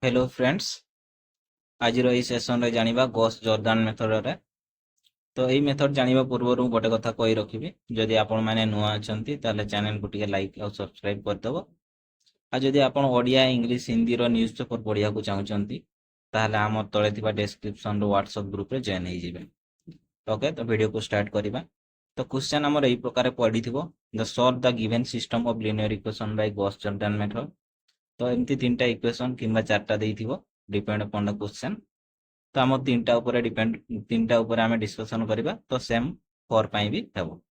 Hello friends. आज session रे जानिबा Gauss Jordan method रे। तो यही मेथड जानिबा पूर्व गोटे कथा कही रखिबि, जदि आपण माने नुआ अछंती ताले चैनल को टिके लाइक और सब्सक्राइब कर दबो। आ जदि आपण ओडिया इंग्लिश हिंदी रो न्यूज़पेपर पढिया को चाहउचंती ताले हमर तळे थिबा डिस्क्रिप्शन रो व्हाट्सएप ग्रुप रे जॉइन हे जिवे। ओके, तो वीडियो को स्टार्ट करिबा। तो क्वेश्चन हमर एई प्रकार पढिथिबो, the solve the given system of linear equation by Gauss Jordan method. तो एमती तीनटा इक्वेशन किंबा चारटा देइथिबो डिपेंड अपॉन द क्वेश्चन। तो आम तीनटा ऊपर डिपेंड तीनटा ऊपर आम डिस्कसन करवा, तो सेम फोर पाई भी हेबो।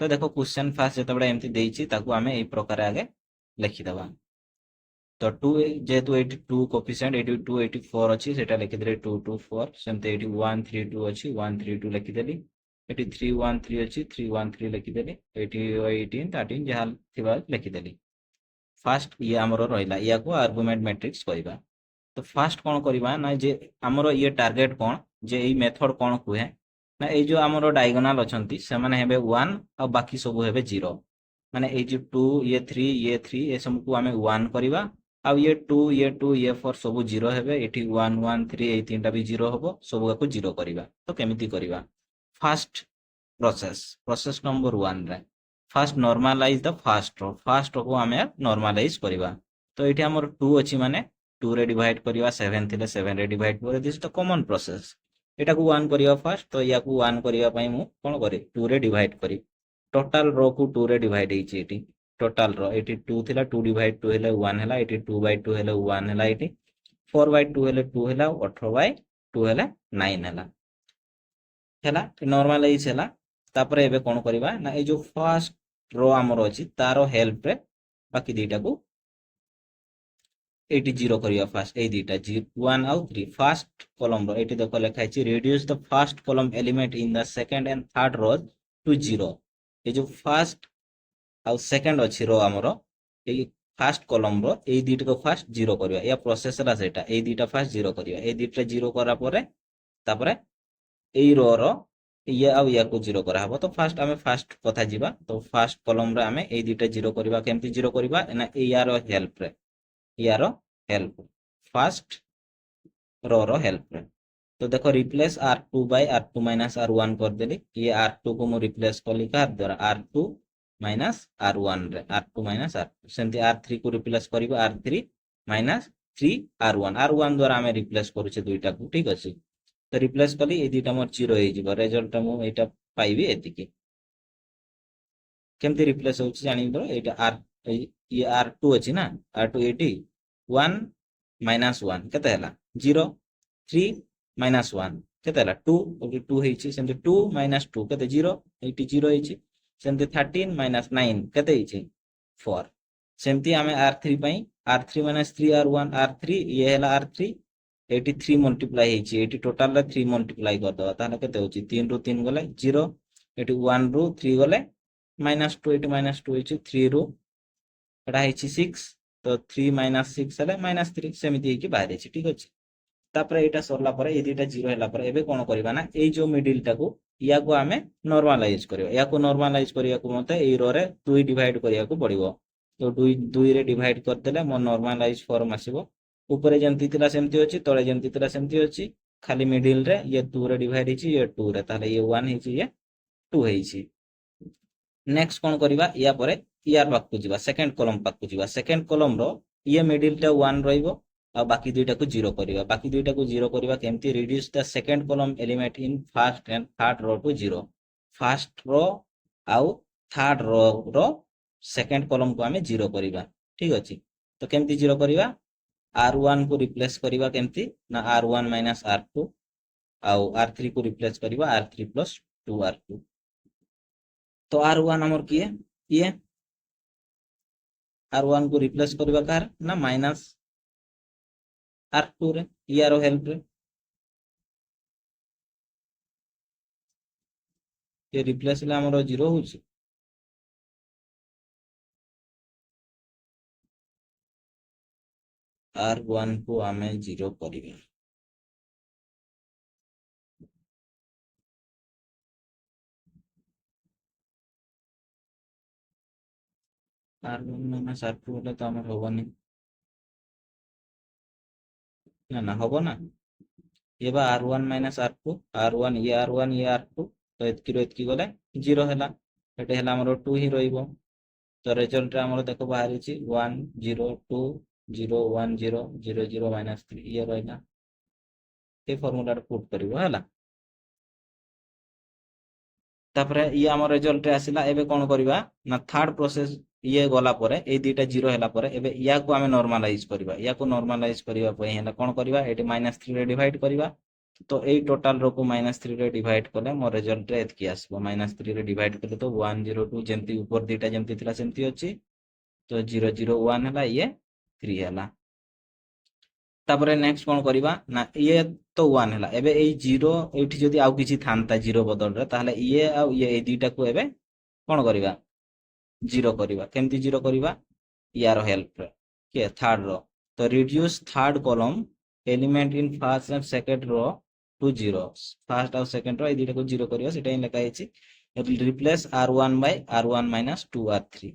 तो देखो क्वेश्चन फास्ट जिते एमती देइछि ताकू आमे एई प्रकार आगे लिखिदबा। तो टू जेहेतु ये टू कोफिशिएंट ये 284 अच्छी से लिखिदे 224 सेमते ये 132 अच्छी 132 लिखिदेली। ये 313 अच्छी 313 लिखिदेली। ये 18 13 जहाँ थिबा लिखिदेली। फास्ट ये आमर रहिला या को आर्गुमेंट मैट्रिक्स कहबा। तो फास्ट कौन करवा ना जे आमर ये टार्गेट कौन जे ये मेथड कौन कहे ना ये जो आमर डायगोनाल अच्छी से माने हेबे 1 और बाकी सब हेबे 0। माने ये जो 2 ये 3 ये सब को आमे 1 करवा। आउ ये 2 ये 4 सब 0 हेबे। एठी 1 1 3 ये तीनटा भी 0 हबो, सब को 0 करवा। तो केमिति करवा फास्ट प्रोसेस प्रोसेस नंबर 1 रे फास्ट नॉर्मलाइज द फास्ट रो को आमे नॉर्मलाइज करवा। तो ये आमर 2 अच्छी माने 2 रे डिवाइड करवा 7 थिले 7 रे डिवाइड कर दिस तो कॉमन प्रोसेस। एटा को 1 करवा फास्ट, तो या को 1 करवा पई मु कोन करे 2 रे डिवाइड करी। टोटल रो को 2 रे डिवाइड हेची एटी। टोटल रो एटी 2 थिला 2 डिवाइड 2 हेले 1 हेला। एटी 2 बाय 2 हेले 1 हेला। एटी 4 बाय 2 हेले 2 हेला। 18 बाय 2 हेले 9 हेला। हेला नॉर्मलाइज हेला। तापर एबे कोन करबा ना ए जो फर्स्ट रो हमर अछि तारो हेल्प रे बाकी दुईटा को 80 जीरो करिया फास्ट ए दुईटा 1 आउ 3 फर्स्ट कॉलम रो एटी देखो लिखा है reduce the first column element in the second and third row to 0। ये जो फर्स्ट आउ सेकंड अछि रो हमरो ए फर्स्ट कॉलम रो ए दुईटा को फर्स्ट 0 करबा या प्रोसेस रा सेटा ए दुईटा फर्स्ट 0 करबा। ए दुईटा 0 करा परे तापरे এই रो रो ये आउ या को 0 करा हबो। तो फास्ट आमे फास्ट कथा जिबा। तो फास्ट कॉलम रे आमे ए दुईटा 0 करबा। केमती 0 करबा ना ए यार हेल्प रे यार हेल्प फास्ट रो हेल्प रे। तो देखो replace R2 bye R2 minus R1 कर देली। ये R2 को मु रिप्लेस कली कार द्वारा R2 माइनस R1 रे R2 माइनस R2 सेमती R3 को रिप्लेस करबा R3 माइनस 3 R1 R1 द्वारा आमे रिप्लेस करूचे दुईटा को। ठीक अछि, तो रिप्लेस कली ए दुईटा मोर 0 हे जिवो। रिजल्ट मु एटा पाइबी एतिकी। केमती रिप्लेस होछि जानि दो। एटा R ये R2 अछि ना R2 एटी 1 माइनस 1 केते हला 0। 3 माइनस 1 केते हला 2 ओके 2 हेछि सेमते 2 माइनस 2 केते 0 एटी 0 हेछि। सेमते 13 माइनस 9 केते हेछि 4। सेमती आमे R3 पई R3 माइनस 3 R1 R3 ये हला R3 83 मल्टीप्लाई हेछि। एटी टोटल रे 3 मल्टीप्लाई कर दवा ताले केते होछि 3 रु 3 गले 0। एटी 1 रु 3 गले माइनस 2 एटी माइनस 2 हेछि 3 रु एटा हेछि 6। तो 3 माइनस 6 हेले माइनस 3 सेमिति हेछि बाहर हेछि। ठीक अछि, तापर एटा सरला परे ए दुईटा 0 होला परे एबे कोन करबा ना ए जो मिडिल टाको या को आमे नॉर्मलाइज करबा। या को नॉर्मलाइज करिया को मते ए रो रे 2 डिवाइड करिया को पड़िबो। तो 2 2 रे डिवाइड कर देले मो नॉर्मलाइज फॉर्म आसीबो। ऊपर जेमती थिला सेमती अछि, तळे जेमती थिला सेमती अछि, खाली मिडिल रे ये 2 रे डिवाइड हेछि ये 2 रे ताले ये 1 हेछि ये 2 हेछि। नेक्स्ट कोन करबा या परे यार पाक को जिबा सेकंड कॉलम पाक को जिबा। सेकंड कॉलम रो ये मिडिल टा 1 रहइबो आ बाकी दुईटा को 0 करबा। बाकी दुईटा को 0 करबा केमती reduce the second column element in first and third row to 0। First row आउ थर्ड रो सेकंड कॉलम को आमे 0 करबा। ठीक अछि, तो केमती 0 करबा R1 को रिप्लेस करबा केमती ना R1 माइनस R2 आउ R3 को रिप्लेस करबा R3 प्लस 2R2। तो R1 हमर किए ये R1 को रिप्लेस करबा कार ना माइनस R2 रे यारो हेल्प रे ये रिप्लेस ले हमरो 0 होछि। R1 को आमे 0 करिबा। R1 माइनस R2 होले तो हमर होबनी। ନା ନା ହବ ନା। ଇଏ ବା r1 ମାଇନସ୍ r2, r1 ଇଏ r1 ଇଏ r2, ତ ଏତିକିରୁ ଏତିକି ଗଲେ 0 ହେଲା। ଏଠି ହେଲା ଆମର 2 ହିଁ ରହିବ। ତ ରେଜଲ୍ଟରେ ଆମର ଦେଖ ବାହାରିଛି 1 0 2 0 1 0 0 0 ମାଇନସ୍ 3 ଇଏ ରହିଲା। ଏ ଫର୍ମୁଲାରେ ପୁଟ୍ କରିବ ହେଲା। ତାପରେ ଇଏ ଆମ ରେଜଲ୍ଟରେ ଆସିଲା। ଏବେ କଣ କରିବା ନା ଥାର୍ଡ ପ୍ରୋସେସ ଇଏ ଗଲା ପରେ ଏଇ ଦିଟା 0 ହେଲା ପରେ ଏବେ ୟାକୁ ଆମେ ନର୍ମାଲାଇଜ କରିବା। ୟାକୁ ନର୍ମାଲାଇଜ କରିବା ପାଇଁ ହେଲେ କଣ କରିବା, ଏଠି -3 ରେ ଡିଭାଇଡ କରିବା। ତ ଏଇ ଟୋଟାଲ ରୋକୁ -3 ରେ ଡିଭାଇଡ କଲେ ମୋ ରେଜଲ୍ଟରେ ଏତିକି ଆସିବ। -3 ରେ ଡିଭାଇଡ କଲେ ତ 1 0 2 ଯେମିତି ଉପର ଦିଟା ଯେମିତି ଥିଲା ସେମିତି ଅଛି। ତ 0 0 1 ହେଲା, ଇଏ 3 ହେଲା। ତାପରେ ନେକ୍ସଟ କଣ କରିବା ନା ଇଏ ତ 1 ହେଲା। ଏବେ ଏଇ 0 ଏଇଠି ଯଦି ଆଉ କିଛି ଥାନ୍ତା 0 ବଦଳରେ, ତାହେଲେ ଇଏ ଆଉ ଇଏ ଏଇ ଦିଟାକୁ ଏବେ କଣ କରିବା, 0 କରିବା। କେମିତି 0 କରିବା, ୟାର ହେଲ୍ପରେ, କିଏ ଥାର୍ଡ ର। ତ ରିଡ୍ୟୁସ ଥାର୍ଡ କଲମ element in first and second ର ଟୁ 0। ଫାର୍ଷ୍ଟ ଆଉ ସେକେଣ୍ଡ ର ଏଇ ଦିଟାକୁ 0 କରିବା, ସେଟା ହିଁ ଲେଖା ହେଇଛି। Replace r1 Bai r1 minus 2 r3।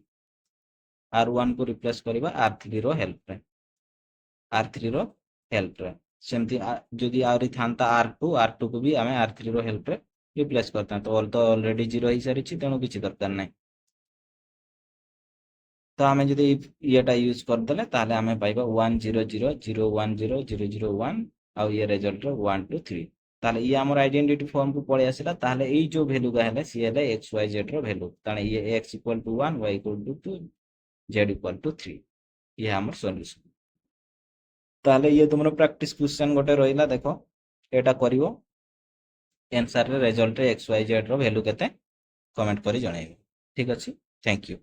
r1 କୁ ରିପ୍ଲେସ କରିବା r3 ର ହେଲ୍ପରେ, r3 ର ହେଲ୍ପରେ। ସେମିତି ଯଦି ଆହୁରି ଥାନ୍ତା r2 କୁ ବି ଆମେ r3 ର ହେଲ୍ପରେ ରିପ୍ଲେସ କରିଥାନ୍ତୁ। ତ ଅଲରେଡି 0 ହେଇସାରିଛି, ତେଣୁ କିଛି ଦରକାର ନାହିଁ। ତ ଆମେ ଯଦି ଇଏଟା ୟୁଜ କରିଦେଲେ ତାହେଲେ ଆମେ ପାଇବା 1 0 0 0 1 0 0 0 1 ଆଉ ଇଏ ରେଜଲ୍ଟରେ 1 2 3। ତାହେଲେ ଇଏ ଆମର ଆଇଡେଣ୍ଟିଟି ଫର୍ମକୁ ପଳେଇ ଆସିଲା। ତାହେଲେ ଏଇ ଯୋଉ ଭ୍ୟାଲୁ ହେଲେ ସିଏ ହେଲେ x y z ର ଭ୍ୟାଲୁ। ତାହେଲେ ଇଏ x equal to 1 y equal to 2 z equal to 3। ଇଏ ଆମର ସଲ୍ୟୁସନ। ତାହେଲେ ଇଏ ତୁମର ପ୍ରାକ୍ଟିସ କ୍ୱେଶ୍ଚନ ଗୋଟେ ରହିଲା। ଦେଖ ଏଇଟା କରିବ, ଆନ୍ସରରେ ରେଜଲ୍ଟରେ x y z ର ଭ୍ୟାଲୁ କେତେ କମେଣ୍ଟ କରି ଜଣେଇବ। ଠିକ ଅଛି, ଥ୍ୟାଙ୍କ ୟୁ।